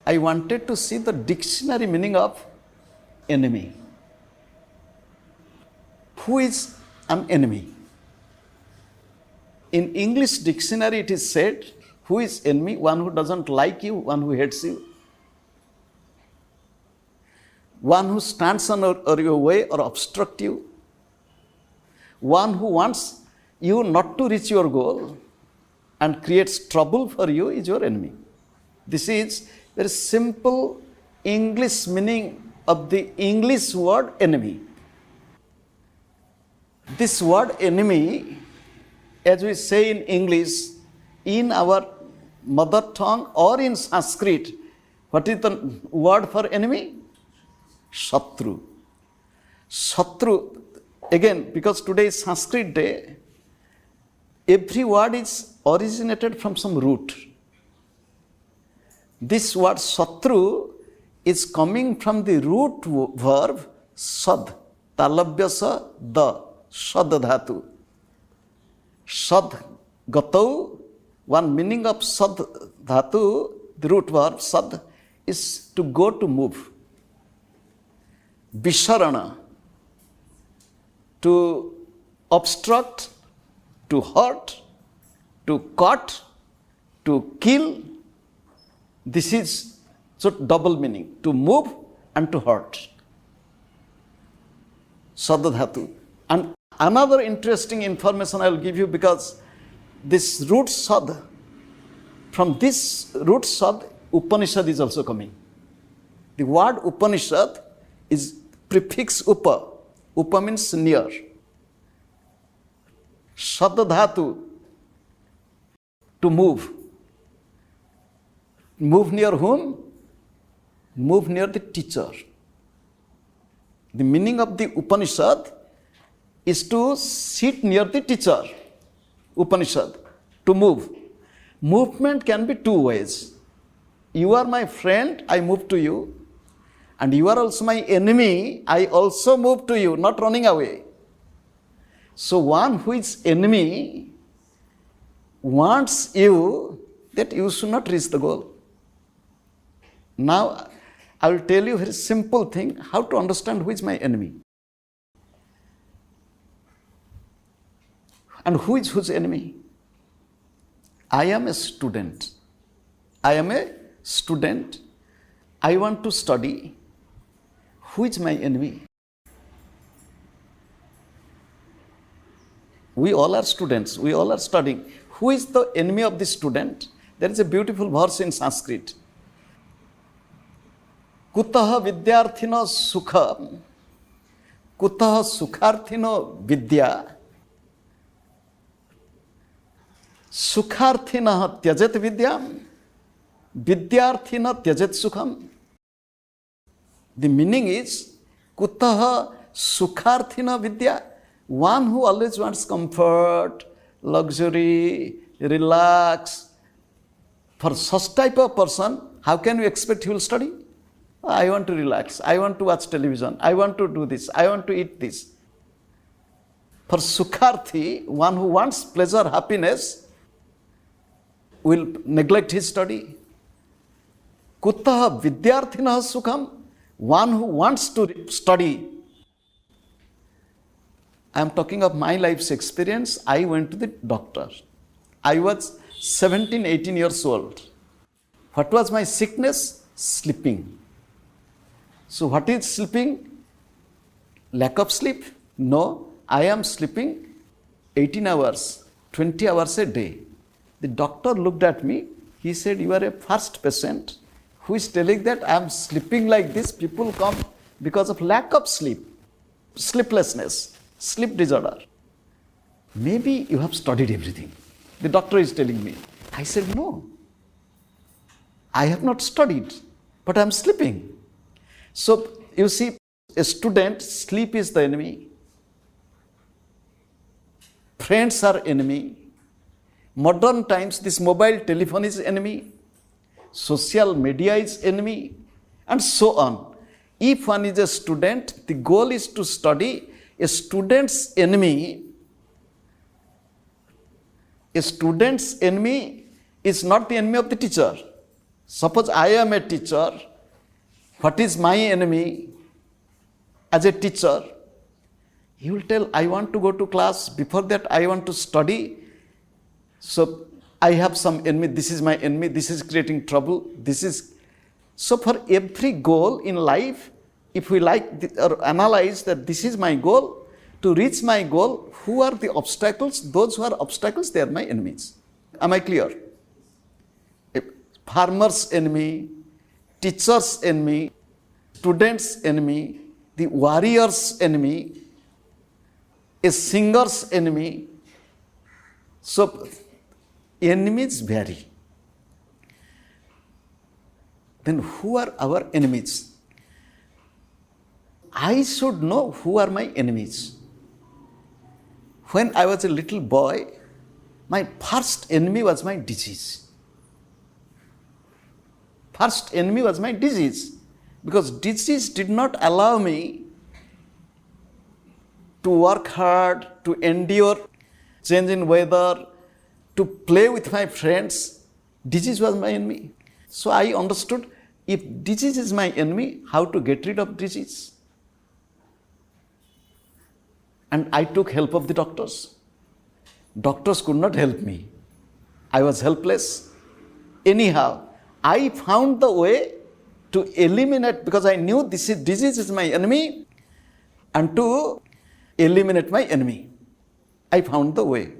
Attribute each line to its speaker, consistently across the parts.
Speaker 1: I wanted to see the dictionary meaning of enemy. Who is an enemy? In English dictionary it is said, who is enemy? One who doesn't like you, one who hates you. One who stands on your way or obstruct you. One who wants you not to reach your goal and creates trouble for you is your enemy. This is very simple English meaning of the English word enemy. This word enemy, as we say in English, in our mother tongue or in Sanskrit, what is the word for enemy? Shatru. Shatru, again, because today is Sanskrit day, every word is originated from some root. This word Shatru is coming from the root verb sad, talabhyasa da, sad dhatu. Sad gatau, one meaning of sad dhatu, the root verb sad, is to go, to move. Visharana, to obstruct, to hurt, to cut, to kill. This is so double meaning, to move and to hurt. Sadadhatu. And another interesting information I will give you, because this root sad, from this root sad, Upanishad is also coming. The word Upanishad is prefix upa. Upa means near. Sadadhatu, to move. Move near whom? Move near the teacher. The meaning of the Upanishad is to sit near the teacher. Upanishad, to move. Movement can be two ways. You are my friend, I move to you. And you are also my enemy, I also move to you, not running away. So one who is enemy wants you that you should not reach the goal. Now, I will tell you a very simple thing, how to understand who is my enemy. And who is whose enemy? I am a student. I am a student. I want to study. Who is my enemy? We all are students. We all are studying. Who is the enemy of the student? There is a beautiful verse in Sanskrit. Kutaha vidyarthino sukha, kutaha sukharthino vidya, sukharthina tyajet vidyam, vidyarthina tyajet sukham. The meaning is, kutaha sukharthina vidya, one who always wants comfort, luxury, relax. For such type of person, how can we expect he will study? I want to relax, I want to watch television, I want to do this, I want to eat this. For sukharthi, one who wants pleasure, happiness, will neglect his study. Kutaha vidyarthina sukham, one who wants to study. I am talking of my life's experience. I went to the doctor. I was 17, 18 years old. What was my sickness? Sleeping. So what is sleeping? Lack of sleep? No, I am sleeping 18 hours, 20 hours a day. The doctor looked at me. He said, you are a first patient who is telling that I am sleeping like this. People come because of lack of sleep, sleeplessness, sleep disorder. Maybe you have studied everything. The doctor is telling me. I said, no, I have not studied, but I am sleeping. So, you see, a student, sleep is the enemy. Friends are enemy. Modern times, this mobile telephone is enemy. Social media is enemy. And so on. If one is a student, the goal is to study. A student's enemy is not the enemy of the teacher. Suppose I am a teacher, what is my enemy as a teacher? He will tell, I want to go to class, before that I want to study. So I have some enemy, this is my enemy, this is creating trouble, this is... So for every goal in life, if we or analyze that this is my goal, to reach my goal, who are the obstacles? Those who are obstacles, they are my enemies. Am I clear? A farmer's enemy, teacher's enemy, student's enemy, the warrior's enemy, a singer's enemy. So enemies vary. Then who are our enemies? I should know who are my enemies. When I was a little boy, my first enemy was my disease. First enemy was my disease. Because disease did not allow me to work hard, to endure change in weather, to play with my friends. Disease was my enemy. So I understood, if disease is my enemy, how to get rid of disease. And I took help of the doctors. Doctors could not help me. I was helpless. Anyhow, I found the way to eliminate, because I knew disease is my enemy, and to eliminate my enemy. I found the way.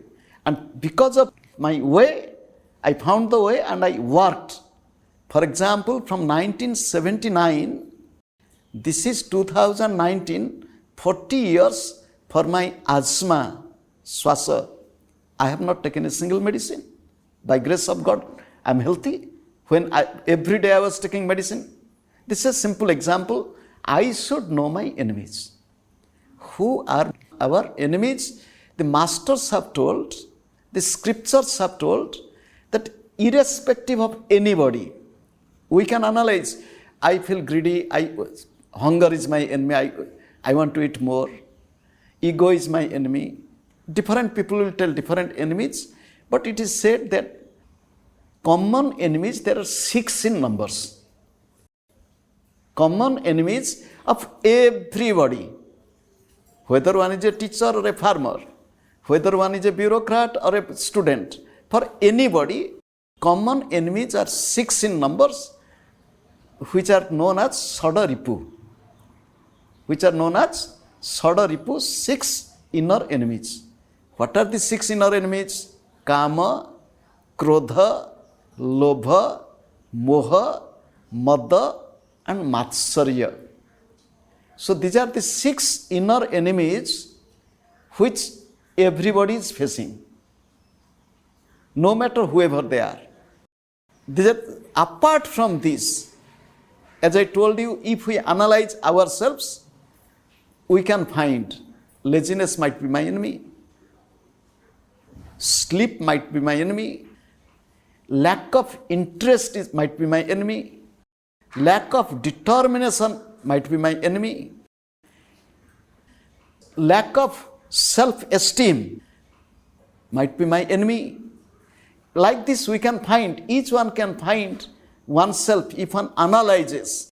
Speaker 1: And because of my way, I found the way and I worked. For example, from 1979, this is 2019, 40 years for my asthma, swasa. I have not taken a single medicine. By grace of God, I am healthy. Every day I was taking medicine. This is a simple example. I should know my enemies. Who are our enemies? The masters have told, the scriptures have told, that irrespective of anybody, we can analyze. I feel greedy, hunger is my enemy, I want to eat more. Ego is my enemy. Different people will tell different enemies, but it is said that common enemies, there are 6 in numbers. Common enemies of everybody. Whether one is a teacher or a farmer, whether one is a bureaucrat or a student, for anybody, common enemies are 6 in numbers, which are known as Sadaripu. Which are known as Sadaripu, 6 inner enemies. What are the 6 inner enemies? Kama, Krodha, Lobha, Moha, Mada, and Matsarya. So these are the 6 inner enemies which everybody is facing, no matter whoever they are. Apart from this, as I told you, if we analyze ourselves, we can find laziness might be my enemy, sleep might be my enemy, lack of interest might be my enemy, lack of determination might be my enemy, lack of self-esteem might be my enemy. Like this we can find, each one can find oneself if one analyzes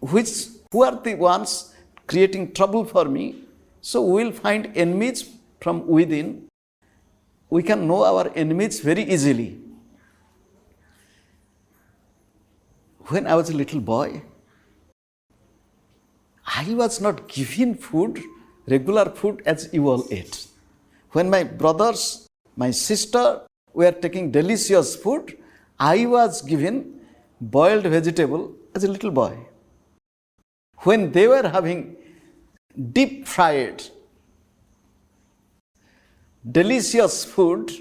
Speaker 1: who are the ones creating trouble for me. So we will find enemies from within. We can know our enemies very easily. When I was a little boy, I was not given food, regular food as you all ate. When my brothers, my sister were taking delicious food, I was given boiled vegetable as a little boy. When they were having deep fried, delicious food,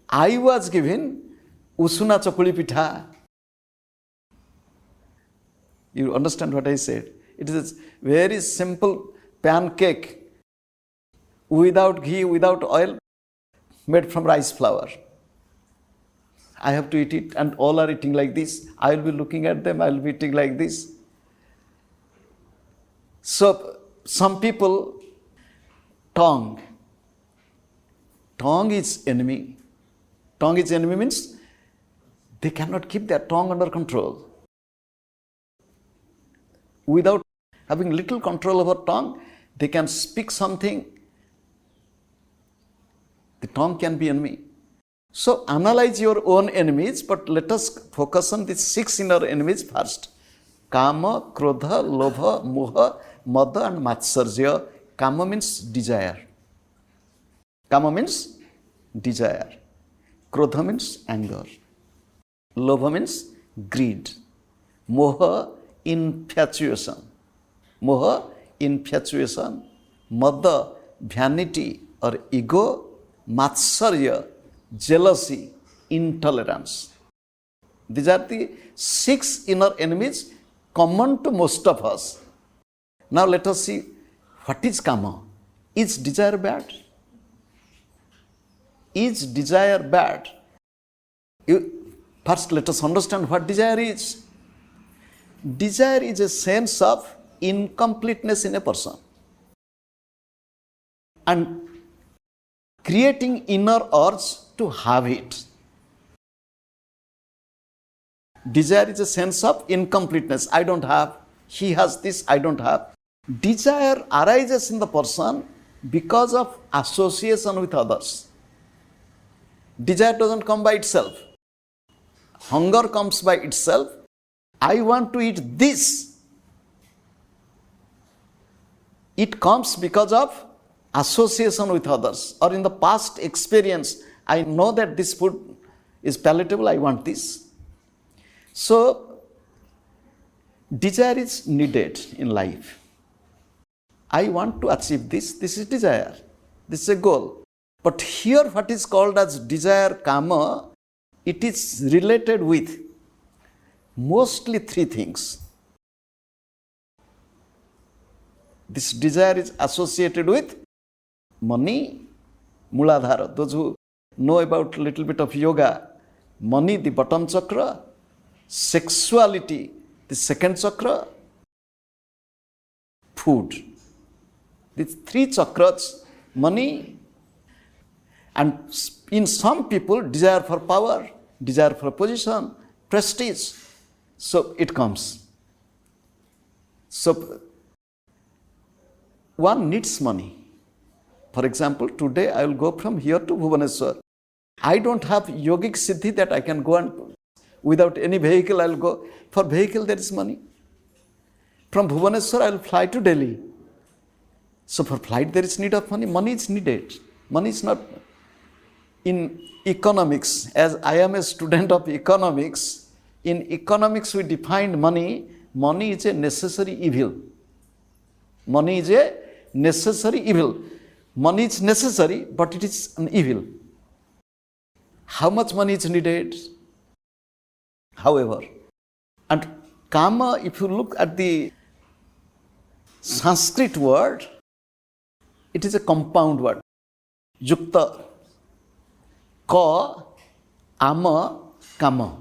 Speaker 1: I was given usuna chakuli pitha. You understand what I said? It is a very simple pancake without ghee, without oil, made from rice flour. I have to eat it, and all are eating like this. I will be looking at them, I will be eating like this. So, some people, tongue is enemy. Tongue is enemy means They cannot keep their tongue under control. Without having little control over tongue, they can speak something. The tongue can be enemy. So analyze your own enemies, but let us focus on these 6 inner enemies first. Kama, Krodha, Lobha, Moha, Mada and Matsarya. Kama means desire. Kama means desire. Krodha means anger. Lobha means greed. Moha, infatuation. Moha, infatuation. Mada, vanity or ego. Matsarya, jealousy, intolerance. These are the 6 inner enemies common to most of us. Now let us see what is kama. Is desire bad? Is desire bad? First let us understand what desire is. Desire is a sense of incompleteness in a person, and creating inner urge to have it. Desire is a sense of incompleteness. I don't have, he has this, I don't have. Desire arises in the person because of association with others. Desire doesn't come by itself. Hunger comes by itself. I want to eat this. It comes because of association with others, or in the past experience, I know that this food is palatable, I want this. So, desire is needed in life. I want to achieve this, this is desire, this is a goal. But here what is called as desire, kama, it is related with mostly 3 things. This desire is associated with money, Muladhara. Those who know about a little bit of yoga, money, the bottom chakra, sexuality, the second chakra, food. These 3 chakras, money, and in some people, desire for power, desire for position, prestige. So it comes. So one needs money. For example, today I will go from here to Bhubaneswar. I don't have yogic siddhi that I can go and without any vehicle I will go. For vehicle there is money. From Bhubaneswar I will fly to Delhi. So for flight there is need of money. Money is needed. Money is not. In economics, as I am a student of economics, in economics we defined money. Money is a necessary evil. Money is a necessary evil. Money is necessary, but it is an evil. How much money is needed? However, and kama, if you look at the Sanskrit word, it is a compound word. Yukta, ka, ama, kama.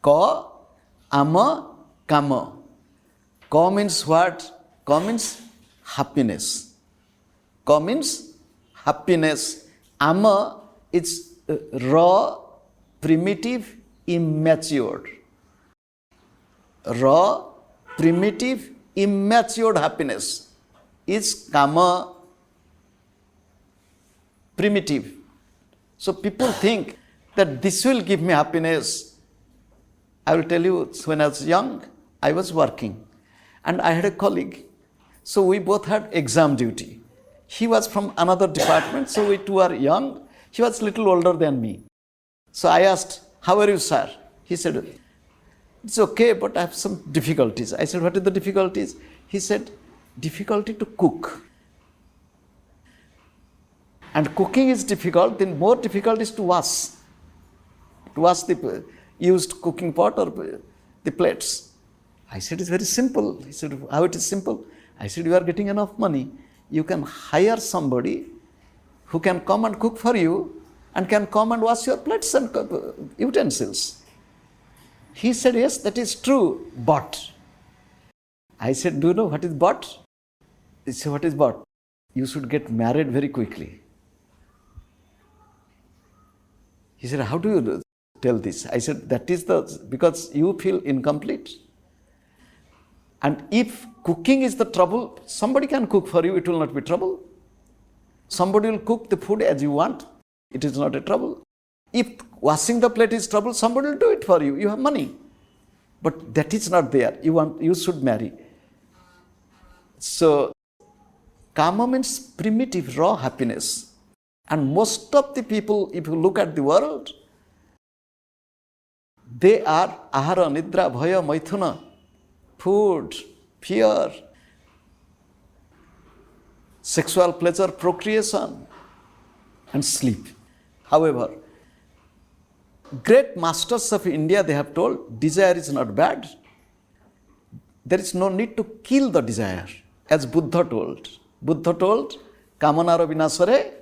Speaker 1: Ka, ama, kama. Ka means what? Ka means happiness. Ka means happiness. Ama is raw, primitive, immature. Raw, primitive, immature happiness is kama, primitive. So people think that this will give me happiness. I will tell you, when I was young, I was working and I had a colleague. So we both had exam duty. He was from another department, so we two are young. He was a little older than me. So I asked, how are you, sir? He said, it's okay, but I have some difficulties. I said, what are the difficulties? He said, difficulty to cook. And cooking is difficult, then more difficult is to wash. To wash the used cooking pot or the plates. I said, it's very simple. He said, how it is simple? I said, you are getting enough money. You can hire somebody who can come and cook for you and can come and wash your plates and utensils. He said, yes, that is true, but. I said, do you know what is but? He said, what is but? You should get married very quickly. He said, how do you do? tell this. I said, that is because you feel incomplete. And if cooking is the trouble, somebody can cook for you, it will not be trouble. Somebody will cook the food as you want, it is not a trouble. If washing the plate is trouble, somebody will do it for you, you have money. But that is not there, you should marry. So, kama means primitive, raw happiness. And most of the people, if you look at the world, they are ahara, nidra, bhaya, maithuna, food, fear, sexual pleasure, procreation, and sleep. However, great masters of India, they have told, desire is not bad. There is no need to kill the desire, as Buddha told. Buddha told, kamanara vinasare,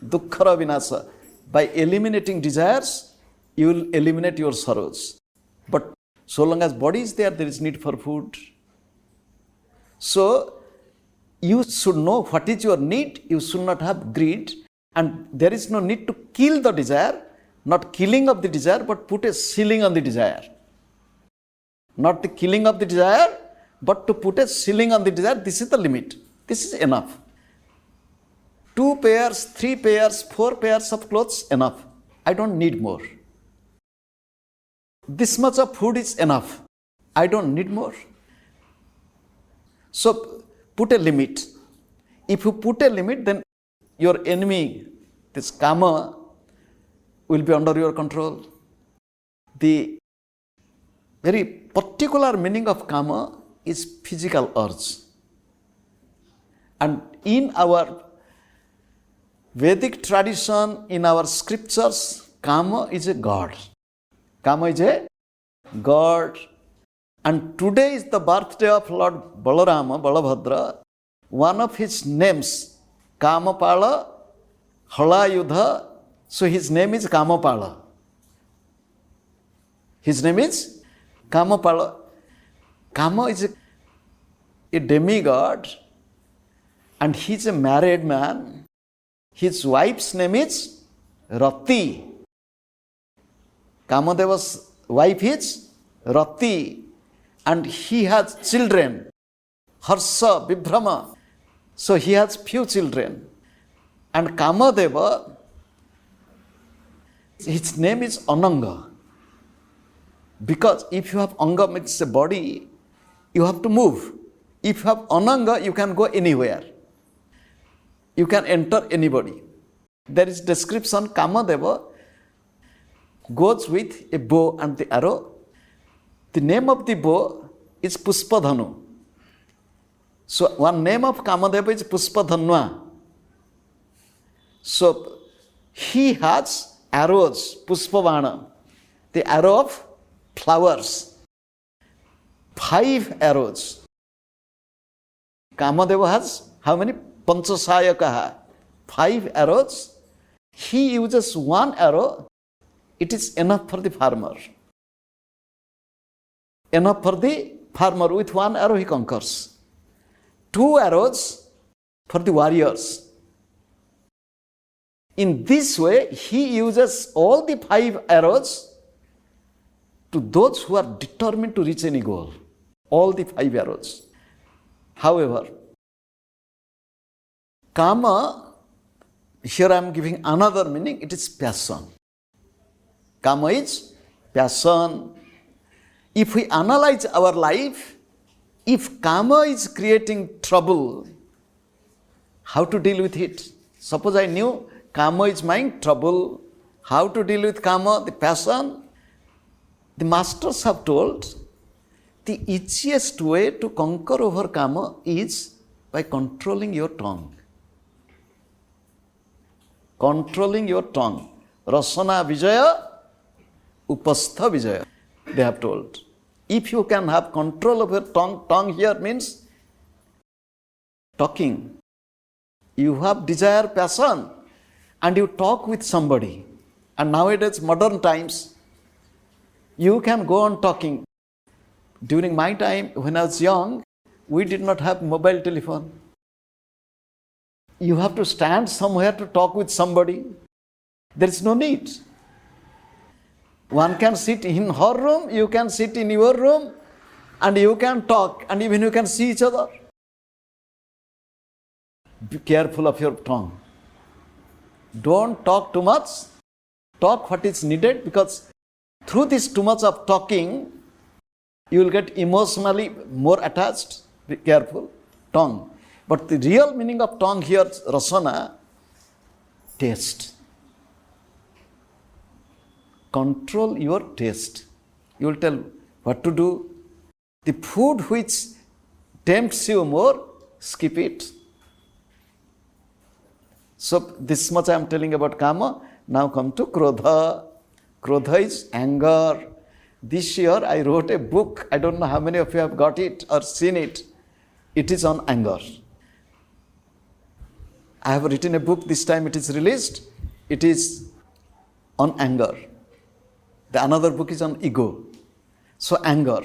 Speaker 1: dukkhara vinasa. By eliminating desires, you will eliminate your sorrows. But so long as body is there, there is need for food. So, you should know what is your need. You should not have greed. And there is no need to kill the desire. Not killing of the desire, but put a ceiling on the desire. Not the killing of the desire, but to put a ceiling on the desire. This is the limit. This is enough. 2 pairs, 3 pairs, 4 pairs of clothes, enough. I don't need more. This much of food is enough. I don't need more. So, put a limit. If you put a limit, then your enemy, this kama, will be under your control. The very particular meaning of kama is physical urge. And in our Vedic tradition, in our scriptures, kama is a god. Kama is a god. And today is the birthday of Lord Balarama, Balabhadra. One of his names, Kamapala, Halayudha. So his name is Kamapala. His name is Kamapala. Kama is a demigod, and he is a married man. His wife's name is Rati. Kamadeva's wife is Rati, and he has children, Harsha, Vibhrama. So he has few children. And Kamadeva, his name is Ananga. Because if you have Anga, it's a body, you have to move. If you have Ananga, you can go anywhere. You can enter anybody. There is description, Kamadeva goes with a bow and the arrow. The name of the bow is Puspadhanu. So one name of Kamadeva is Puspadhanva. So he has arrows, Puspavana, the arrow of flowers. 5 arrows. Kamadeva has how many? Panchasayakaha. 5 arrows. He uses 1 arrow. It is enough for the farmer. Enough for the farmer. With 1 arrow he conquers. 2 arrows for the warriors. In this way, he uses all the 5 arrows to those who are determined to reach any goal. All the 5 arrows. However, Kama, here I am giving another meaning, it is passion. Kama is passion. If we analyze our life, if Kama is creating trouble, how to deal with it? Suppose I knew Kama is my trouble, how to deal with Kama, the passion? The masters have told, the easiest way to conquer over Kama is by controlling your tongue. Controlling your tongue. Rasana Vijaya, Upastha Vijaya, they have told. If you can have control of your tongue, tongue here means talking. You have desire, passion, and you talk with somebody. And nowadays, modern times, you can go on talking. During my time, when I was young, we did not have mobile telephone. You have to stand somewhere to talk with somebody. There is no need. One can sit in her room, you can sit in your room, and you can talk, and even you can see each other. Be careful of your tongue. Don't talk too much. Talk what is needed, because through this too much of talking, you will get emotionally more attached. Be careful. Tongue. But the real meaning of tongue here, rasana, taste. Control your taste. You will tell what to do. The food which tempts you more, skip it. So this much I am telling about kama. Now come to krodha. Krodha is anger. This year I wrote a book. I don't know how many of you have got it or seen it. It is on anger. I have written a book. This time it is released. It is on anger. The another book is on ego. So anger.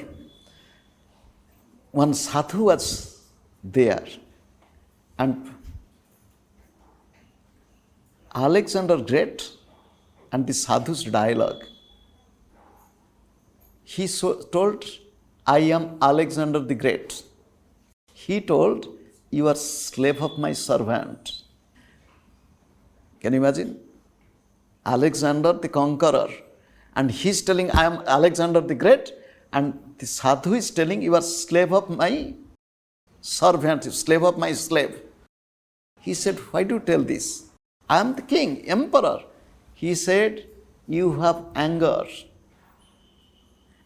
Speaker 1: One sadhu was there, and Alexander Great and the sadhu's dialogue. He told, I am Alexander the Great. He told, you are slave of my servant. Can you imagine? Alexander the Conqueror. And he's telling, I am Alexander the Great. And the sadhu is telling, you are slave of my servant, slave of my slave. He said, why do you tell this? I am the king, emperor. He said, you have anger.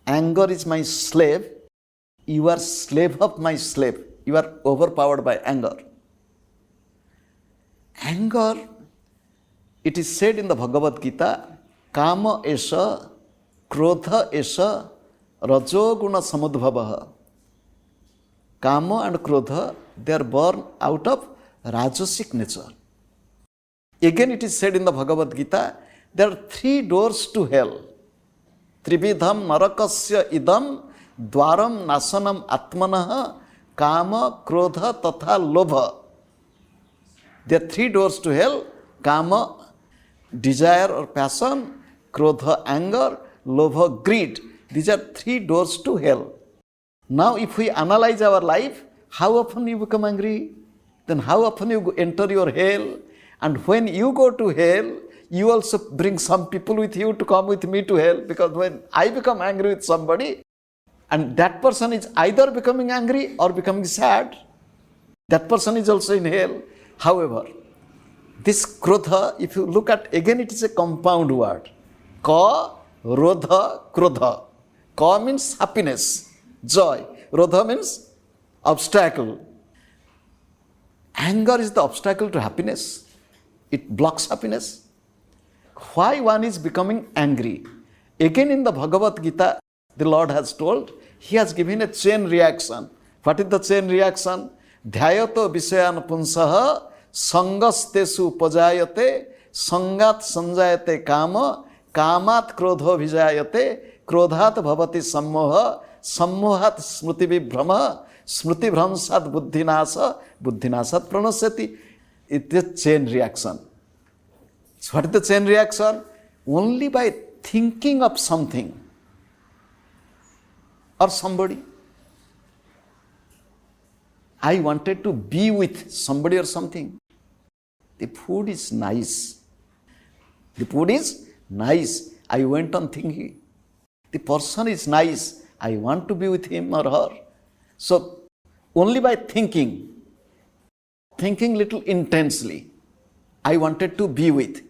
Speaker 1: Anger is my slave. You are slave of my slave. You are overpowered by anger. Anger, it is said in the Bhagavad Gita, kama esha, krodha esha, rajoguna samudbhavaha. Kama and krodha, they are born out of rajasic nature. Again it is said in the Bhagavad Gita, there are 3 doors to hell. Trividham narakasya idam dwaram nasanam atmanaha kama krodha tatha lobha. There are 3 doors to hell. Kama, desire or passion. Krodha, anger. Lobha, greed. These are 3 doors to hell. Now if we analyze our life, how often you become angry? Then how often you enter your hell? And when you go to hell, you also bring some people with you to come with me to hell, because when I become angry with somebody, and that person is either becoming angry or becoming sad, that person is also in hell. However, this krodha, if you look at, again it is a compound word. Ka, rodha, krodha. Ka means happiness, joy. Rodha means obstacle. Anger is the obstacle to happiness. It blocks happiness. Why one is becoming angry? Again in the Bhagavad Gita, the Lord has told, He has given a chain reaction. What is the chain reaction? Dhyayato visayan punsaha sangastesu pajayate sangat sanjayate kama kamat krodho vijayate krodhat bhavati sammoha sammohat smriti vibhrama smriti bhramsat buddhinasa buddhinasat pranasyati. It is chain reaction. So what is the chain reaction? Only by thinking of something or somebody. I wanted to be with somebody or something. The food is nice. The food is nice. I went on thinking. The person is nice. I want to be with him or her. So only by thinking little intensely, I wanted to be with.